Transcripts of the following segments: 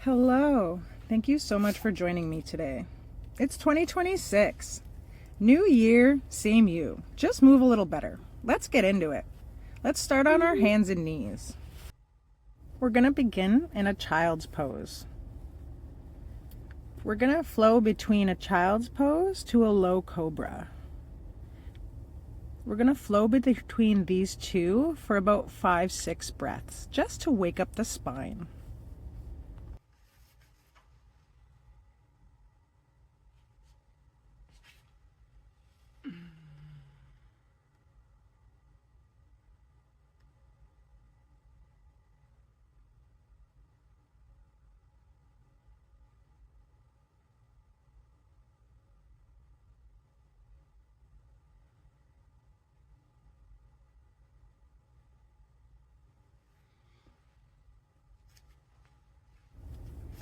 Hello. Thank you so much for joining me today. It's 2026. New year, same you. Just move a little better. Let's get into it. Let's start on our hands and knees. We're going to begin in a child's pose. We're going to flow between a child's pose to a low cobra. We're going to flow between these two for about 5-6 breaths, just to wake up the spine.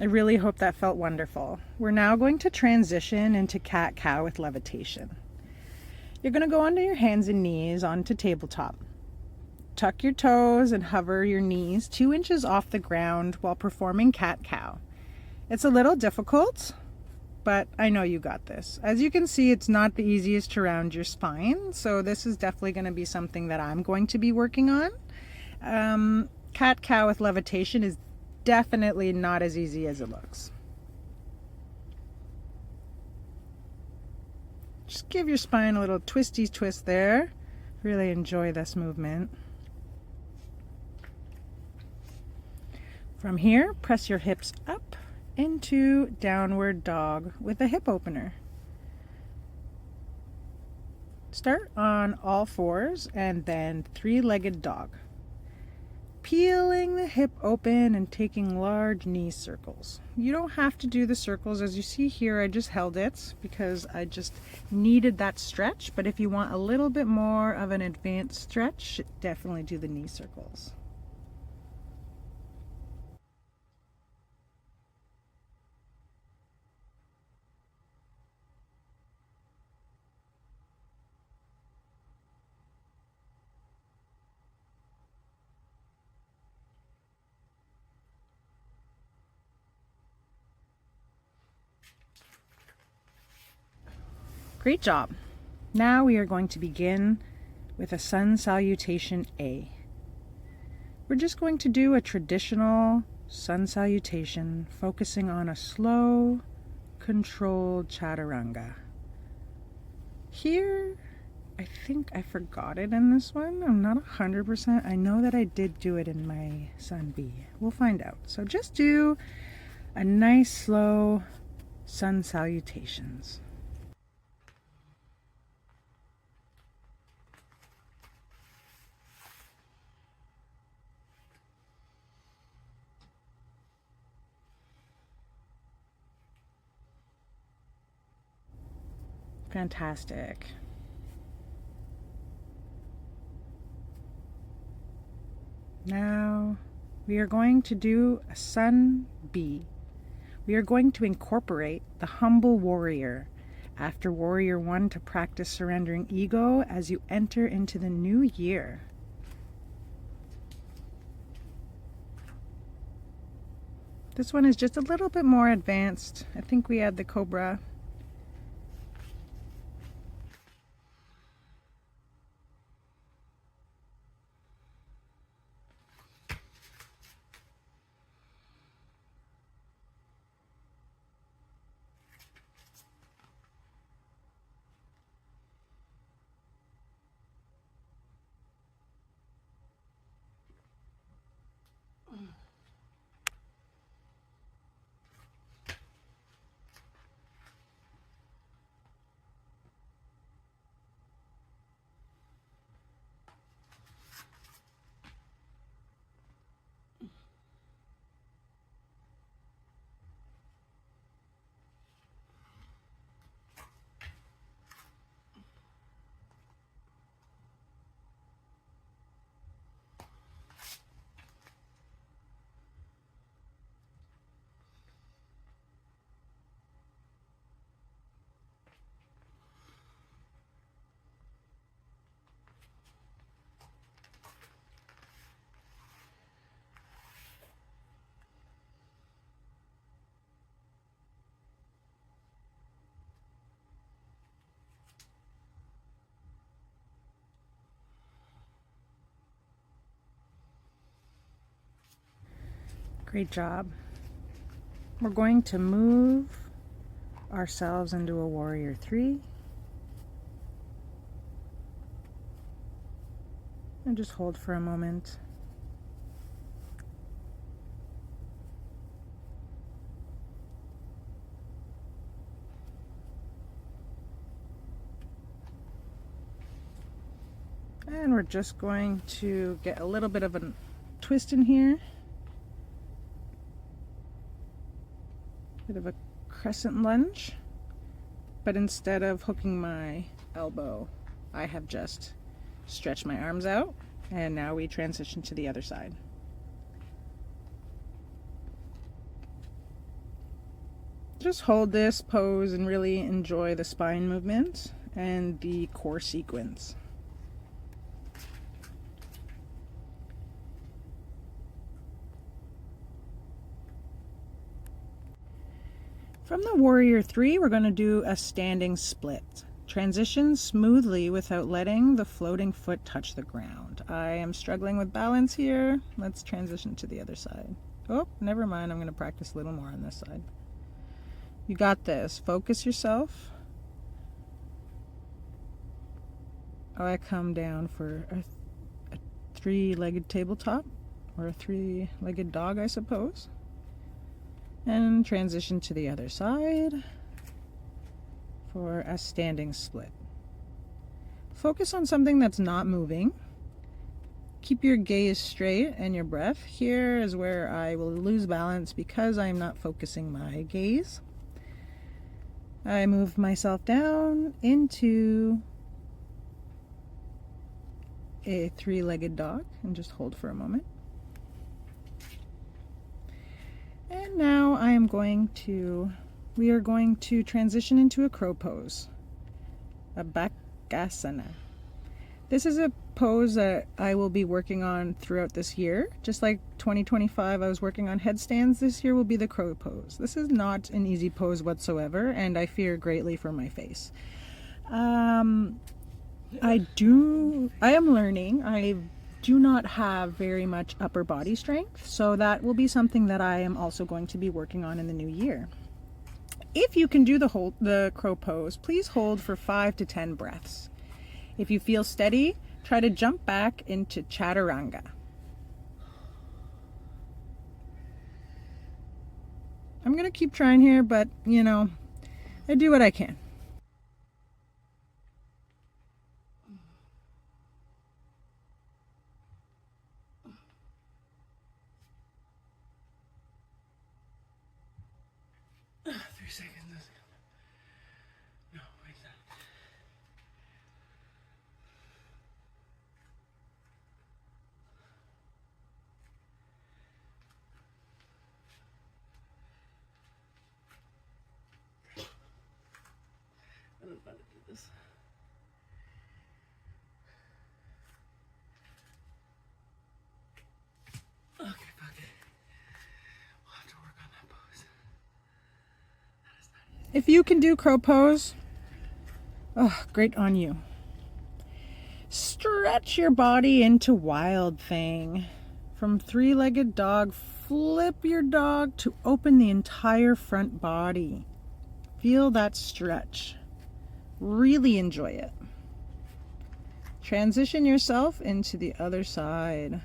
I really hope that felt wonderful. We're now going to transition into cat-cow with levitation. You're going to go onto your hands and knees onto tabletop. Tuck your toes and hover your knees 2 inches off the ground while performing cat-cow. It's a little difficult, but I know you got this. As you can see, it's not the easiest to round your spine, so this is definitely going to be something that I'm going to be working on. Cat-cow with levitation is definitely not as easy as it looks. Just give your spine a little twisty twist there. Really enjoy this movement. From here, press your hips up into downward dog with a hip opener. Start on all fours and then 3-legged dog. Peeling the hip open and taking large knee circles. You don't have to do the circles. As you see here, I just held it because I just needed that stretch. But if you want a little bit more of an advanced stretch, definitely do the knee circles. Great job. Now we are going to begin with a sun salutation A. We're just going to do a traditional sun salutation, focusing on a slow, controlled chaturanga. Here, I think I forgot it in this one. I'm not 100%. I know that I did do it in my sun B. We'll find out. So just do a nice, slow sun salutations. Fantastic. Now we are going to do a sun B. We are going to incorporate the humble warrior after warrior 1 to practice surrendering ego as you enter into the new year. This one is just a little bit more advanced. I think we had the Cobra. Great job. We're going to move ourselves into a warrior 3. And just hold for a moment. And we're just going to get a little bit of a twist in here. Bit of a crescent lunge. But instead of hooking my elbow, I have just stretched my arms out. And now we transition to the other side. Just hold this pose and really enjoy the spine movement and the core sequence. From the warrior 3, we're going to do a standing split. Transition smoothly without letting the floating foot touch the ground. I am struggling with balance here. Let's transition to the other side. Oh, never mind. I'm going to practice a little more on this side. You got this. Focus yourself. I come down for a 3-legged tabletop, or a 3-legged dog, I suppose. And transition to the other side for a standing split. Focus on something that's not moving. Keep your gaze straight and your breath. Here is where I will lose balance because I'm not focusing my gaze. I move myself down into a 3-legged dog and just hold for a moment. And now we are going to transition into a crow pose, a Bakasana. This is a pose that I will be working on throughout this year. Just like 2025 I was working on headstands, this year will be the crow pose. This is not an easy pose whatsoever, and I fear greatly for my face. I am learning. I do not have very much upper body strength, so that will be something that I am also going to be working on in the new year. If you can do the crow pose, please hold for 5 to 10 breaths. If you feel steady, try to jump back into chaturanga. I'm going to keep trying here, but I do what I can. I don't know how to do this. Okay, fuck it. We'll have to work on that pose. That is not easy. If you can do crow pose, oh, great on you. Stretch your body into wild thing. From 3-legged dog, flip your dog to open the entire front body. Feel that stretch. Really enjoy it. Transition yourself into the other side.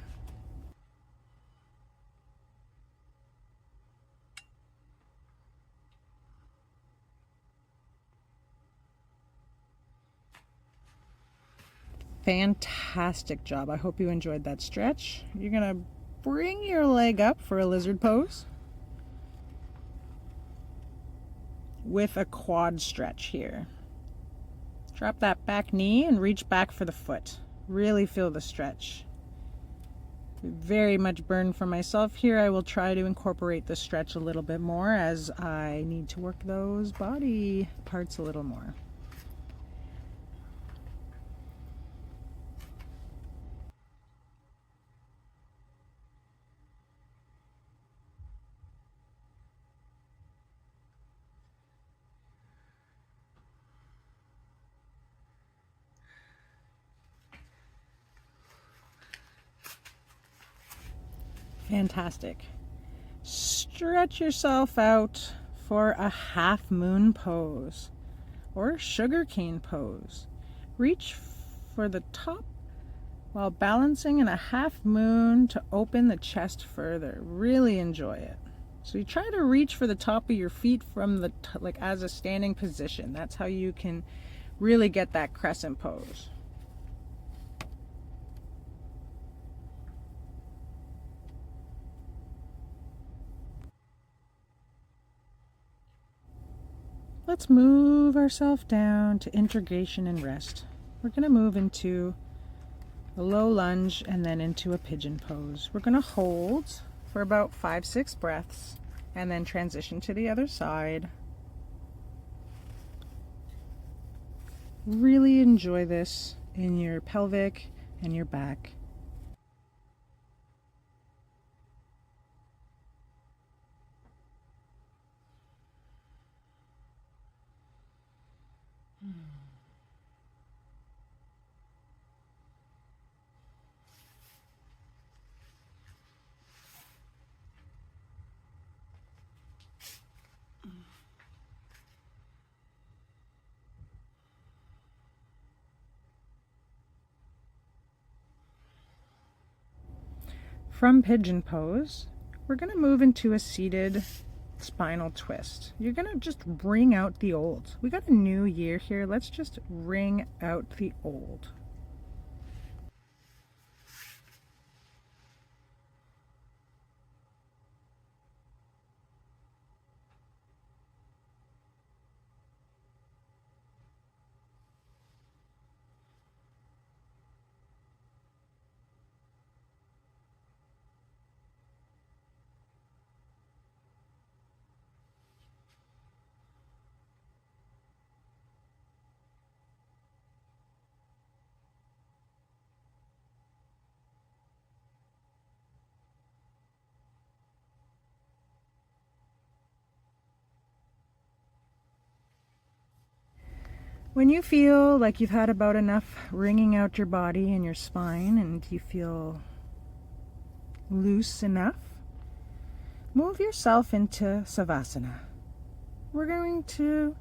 Fantastic job. I hope you enjoyed that stretch. You're going to bring your leg up for a lizard pose with a quad stretch here. Drop that back knee and reach back for the foot. Really feel the stretch. Very much burn for myself here. I will try to incorporate the stretch a little bit more as I need to work those body parts a little more. Fantastic. stretch yourself out for a half moon pose or sugarcane pose. Reach for the top while balancing in a half moon to open the chest further. Really enjoy it. So you try to reach for the top of your feet from the like as a standing position. That's how you can really get that crescent pose. Let's move ourselves down to integration and rest. We're going to move into a low lunge and then into a pigeon pose. We're going to hold for about 5-6 breaths and then transition to the other side. Really enjoy this in your pelvic and your back. From pigeon pose, we're going to move into a seated spinal twist. You're going to just wring out the old. We got a new year here. Let's just wring out the old. When you feel like you've had about enough wringing out your body and your spine and you feel loose enough, move yourself into Savasana. We're going to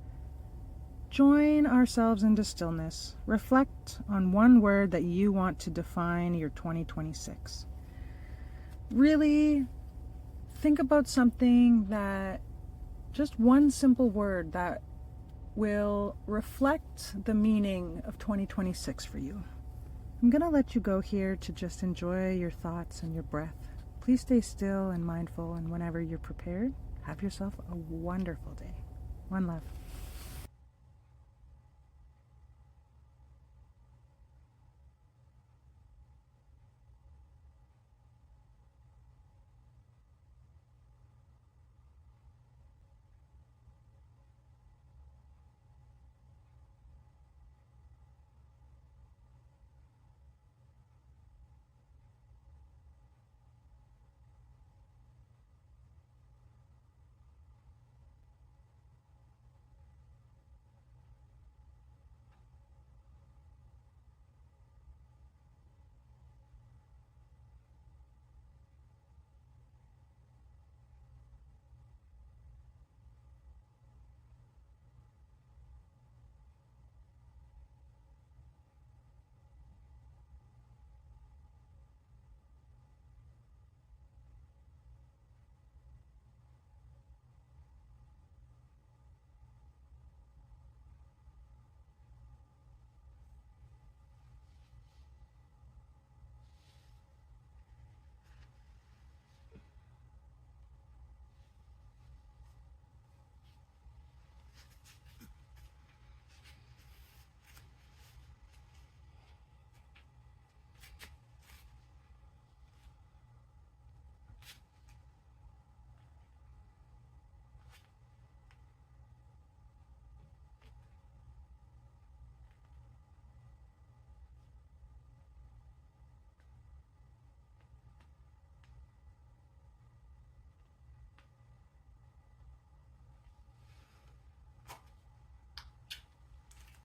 join ourselves into stillness. Reflect on one word that you want to define your 2026. Really think about something that, just one simple word that will reflect the meaning of 2026 for you. I'm going to let you go here to just enjoy your thoughts and your breath. Please stay still and mindful, and whenever you're prepared, have yourself a wonderful day. One love.